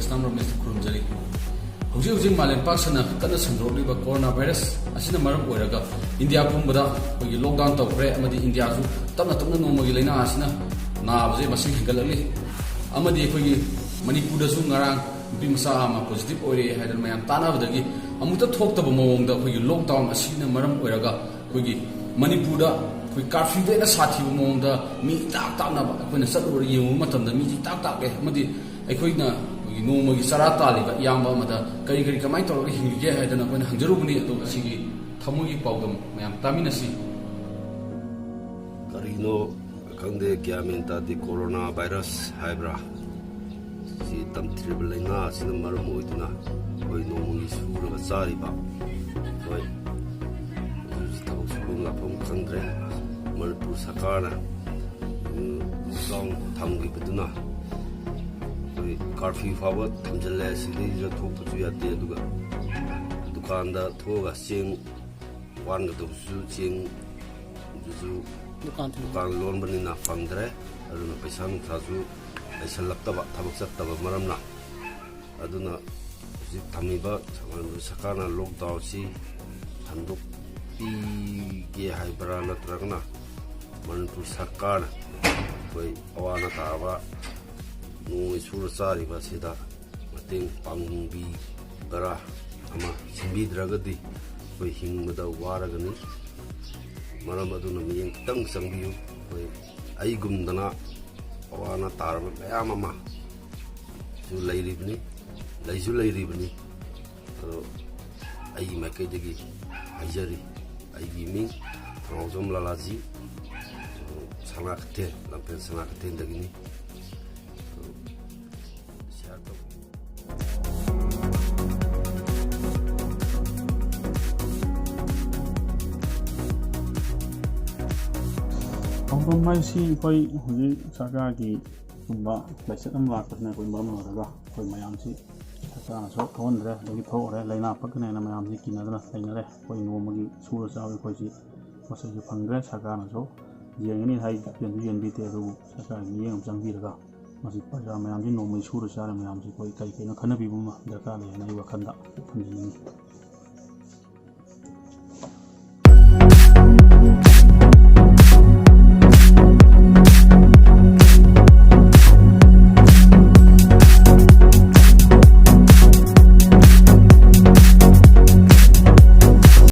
ꯄꯥꯀꯤꯁꯇꯥꯟ ꯔꯣꯃꯦꯁꯇ ꯈꯨꯔꯨꯝꯖꯔꯤ ꯍꯧꯖꯤꯛ ꯍꯧꯖꯤꯛ ꯃꯥꯂꯦꯝ ꯄꯥꯛꯁꯟꯅ ꯀꯟꯅ ꯁꯟꯗꯣꯔꯛꯂꯤꯕ ꯀꯣꯔꯣꯅꯥ ꯚꯥꯏꯔꯁ ꯑꯁꯤꯅ ꯃꯔꯝ ꯑꯣꯏꯔꯒ ꯏꯟꯗꯤꯌꯥ ꯄꯨꯝꯕꯗ ꯑꯩꯈꯣꯏꯒꯤ ꯂꯣꯛꯗꯥꯎꯟ ꯇꯧꯈ꯭ꯔꯦ ꯑꯃꯗꯤ ꯏꯟꯗꯤꯌꯥꯁꯨ ꯇꯞꯅ ꯇꯞꯅ ꯅꯣꯡꯃꯒꯤ ꯂꯥꯏꯅꯥ ꯑꯁꯤꯅ ꯅꯥꯕꯁꯦ ꯃꯁꯤꯡ ꯍꯦꯟꯒꯠꯂꯛꯂꯤ ꯑꯃꯗꯤ ꯑꯩꯈꯣꯏꯒꯤ ꯃꯅꯤꯄꯨꯔꯗꯁꯨ ꯉꯔꯥꯡ ꯅꯨꯄꯤ ꯃꯆꯥ ꯑꯃ ꯄꯣꯖꯤꯇꯤꯚ ꯑꯣꯏꯔꯦ ꯍꯥꯏꯗꯅ ꯃꯌꯥꯝ ꯇꯥꯟꯅꯕꯗꯒꯤ ꯑꯃꯨꯛꯇ ꯊꯣꯛꯇꯕ ꯃꯑꯣꯡꯗ ꯑꯩꯈꯣꯏꯒꯤ ꯂꯣꯛꯗꯥꯎꯟ ꯑꯁꯤꯅ ꯃꯔꯝ ꯑꯣꯏꯔꯒ ꯑꯩꯈꯣꯏꯒꯤ ꯃꯅꯤꯄꯨꯔꯗ ꯑꯩꯈꯣꯏ ꯀꯥꯔꯐ꯭ꯌꯨꯗ ꯍꯦꯟꯅ ꯁꯥꯊꯤꯕ ꯃꯑꯣꯡꯗ ꯃꯤ ꯏꯇꯥꯛ ꯇꯥꯛꯅꯕ ꯑꯩꯈꯣꯏꯅ ꯆꯠꯂꯨꯔ ꯌꯦꯡꯉꯨꯕ ꯃꯇꯝꯗ ꯃꯤꯁꯤ ꯏꯇꯥꯛ ꯇꯥꯛꯂꯦ ꯑꯃꯗꯤ ꯑꯩꯈꯣꯏꯅ ꯑꯩꯈꯣꯏꯒꯤ ꯅꯣꯡꯃꯒꯤ ꯆꯔꯥ ꯇꯥꯜꯂꯤꯕ ꯏꯌꯥꯝꯕ ꯑꯃꯗ ꯀꯔꯤ ꯀꯃꯥꯏꯅ ꯇꯧꯔꯒ ꯍꯤꯡꯂꯤꯒꯦ ꯍꯥꯏꯗꯅ ꯑꯩꯈꯣꯏꯅ ꯍꯪꯖꯔꯨꯕꯅꯤ ꯑꯗꯣ ꯑꯁꯤꯒꯤ ꯊꯃꯣꯏꯒꯤ ꯄꯥꯎꯗꯝ ꯃꯌꯥꯝ ꯇꯥꯃꯤꯟꯅꯁꯤ ꯀꯔꯤꯅꯣ ꯈꯪꯗꯦ ꯒ꯭ꯌꯥꯟ ꯃꯦꯟ ꯇꯥꯗꯦ ꯀꯣꯔꯣꯅꯥ ꯚꯥꯏꯔꯁ ꯍꯥꯏꯕ꯭ꯔꯥ ꯁꯤ ꯇꯝꯊꯤꯔꯕ ꯂꯥꯏꯅꯥ ꯑꯁꯤꯅ ꯃꯔꯝ ꯑꯣꯏꯗꯨꯅ ꯑꯩꯈꯣꯏ ꯅꯣꯡꯃꯒꯤ ꯁꯨꯔꯒ ꯆꯥꯔꯤꯕ ꯍꯣꯏ ꯍꯧꯖꯤꯛ ꯊꯕꯛ ꯁꯨꯐꯝ ꯂꯥꯛꯐꯝ ꯈꯪꯗ꯭ꯔꯦ ꯃꯅꯤꯄꯨꯔ ꯁꯔꯀꯥꯔꯅ ꯂꯣꯛꯗꯥꯎꯟ ꯊꯝꯈꯤꯕꯗꯨꯅ ꯑꯩꯈꯣꯏ ꯀꯥꯔꯐ꯭ꯌꯨ ꯐꯥꯎꯕ ꯊꯝꯖꯤꯜꯂꯦ ꯁꯤꯗꯩꯁꯤꯗ ꯊꯣꯛꯄꯁꯨ ꯌꯥꯗꯦ ꯑꯗꯨꯒ ꯗꯨꯀꯥꯟꯗ ꯊꯣꯛꯑꯒ ꯆꯦꯡ ꯋꯥꯟꯒꯗꯕꯁꯨ ꯆꯦꯡ ꯑꯗꯨꯁꯨ ꯗꯨꯀꯥꯟ ꯂꯣꯟꯕꯅꯤꯅ ꯐꯪꯗ꯭ꯔꯦ ꯑꯗꯨꯅ ꯄꯩꯁꯥ ꯅꯨꯡꯁꯥꯁꯨ ꯂꯩꯁꯜꯂꯛꯇꯕ ꯊꯕꯛ ꯆꯠꯇꯕ ꯃꯔꯝꯅ ꯑꯗꯨꯅ ꯍꯧꯖꯤꯛ ꯊꯝꯃꯤꯕ ꯁꯔꯀꯥꯔꯅ ꯂꯣꯛꯗꯥꯎꯟꯁꯤ ꯍꯟꯗꯣꯛꯄꯤꯒꯦ ꯍꯥꯏꯕ꯭ꯔꯥ ꯅꯠꯇ꯭ꯔꯒꯅ ꯃꯅꯤꯄꯨꯔ ꯁꯔꯀꯥꯔꯅ ꯑꯩꯈꯣই ꯑꯋꯥ ꯑꯅꯥ ꯇꯥꯕ ꯅꯣꯡꯃꯒꯤ ꯁꯨꯔ ꯆꯥꯔꯤꯕ ꯑꯁꯤꯗ ꯃꯇꯦꯡ ꯄꯥꯡꯕꯤꯕꯔꯥ ꯑꯃ ꯁꯤꯟꯕꯤꯗ꯭ꯔꯒꯗꯤ ꯑꯩꯈꯣꯏ ꯍꯤꯡꯕꯗ ꯋꯥꯔꯒꯅꯤ ꯃꯔꯝ ꯑꯗꯨꯅ ꯃꯤꯠꯌꯦꯡ ꯈꯤꯇꯪ ꯆꯪꯕꯤꯌꯨ ꯑꯩꯈꯣꯏ ꯑꯩꯒꯨꯝꯗꯅ ꯑꯋꯥ ꯑꯅꯥ ꯇꯥꯔꯕ ꯃꯌꯥꯝ ꯑꯃ ꯁꯨ ꯂꯩꯔꯤꯕꯅꯤ ꯂꯩꯁꯨ ꯂꯩꯔꯤꯕꯅꯤ ꯑꯗꯣ ꯑꯩꯒꯤ ꯃꯥꯏꯀꯩꯗꯒꯤ ꯍꯥꯏꯖꯔꯤ ꯑꯩꯒꯤ ꯃꯤꯡ ꯊꯧꯅꯥꯎꯖꯝ ꯂꯥꯂꯥꯖꯤ ꯁꯅꯥꯀꯩꯊꯦꯜ ꯂꯝꯐꯦꯜ ꯁꯅꯥꯀꯩꯊꯦꯜꯗꯒꯤꯅꯤ ꯁꯤꯌꯥꯔ ꯇꯧ ꯈꯣꯡꯖꯣꯝ ꯍꯥꯏꯁꯤ ꯑꯩꯈꯣꯏ ꯍꯧꯖꯤꯛ ꯁꯔꯀꯥꯔꯒꯤ ꯒꯨꯝꯕ ꯂꯥꯏꯆꯠ ꯑꯃ ꯂꯥꯛꯄꯁꯤꯅ ꯑꯩꯈꯣꯏ ꯃꯔꯝ ꯑꯣꯏꯔꯒ ꯑꯩꯈꯣꯏ ꯃꯌꯥꯝꯁꯤ ꯁꯔꯀꯥꯔꯅꯁꯨ ꯊꯣꯛꯍꯟꯗ꯭ꯔꯦ ꯑꯗꯒꯤ ꯊꯣꯛꯑꯔꯦ ꯂꯥꯏꯅꯥ ꯄꯛꯀꯅꯦꯅ ꯃꯌꯥꯝꯁꯤ ꯀꯤꯅꯗꯅ ꯂꯩꯅꯔꯦ ꯑꯩꯈꯣꯏ ꯅꯣꯡꯃꯒꯤ ꯁꯨꯔ ꯆꯥꯕ ꯑꯩꯈꯣꯏꯁꯤ ꯄꯣꯠꯆꯩꯁꯨ ꯐꯪꯗ꯭ꯔꯦ ꯁꯔꯀꯥꯔꯅꯁꯨ ꯌꯦꯡꯒꯅꯤ ꯍꯥꯏ ꯌꯦꯟꯁꯨ ꯌꯦꯟꯕꯤꯗꯦ ꯑꯗꯨꯕꯨ ꯁꯔꯀꯥꯔꯒꯤ ꯃꯤꯠꯌꯦꯡ ꯑꯃ ꯆꯪꯕꯤꯔꯒ ꯃꯁꯤ ꯄ꯭ꯔꯖꯥ ꯃꯌꯥꯝꯁꯤ ꯅꯣꯡꯃꯒꯤ ꯁꯨꯔ ꯆꯥꯔ ꯃꯌꯥꯝꯁꯤ ꯑꯩꯈꯣꯏ ꯀꯩꯅꯣ ꯈꯟꯅꯕꯤꯕ ꯑꯃ ꯗꯔꯀꯥꯔ ꯂꯩ ꯍꯥꯏꯅ ꯑꯩ ꯋꯥꯈꯜꯗ ꯊꯝꯖꯅꯤꯡꯉꯤ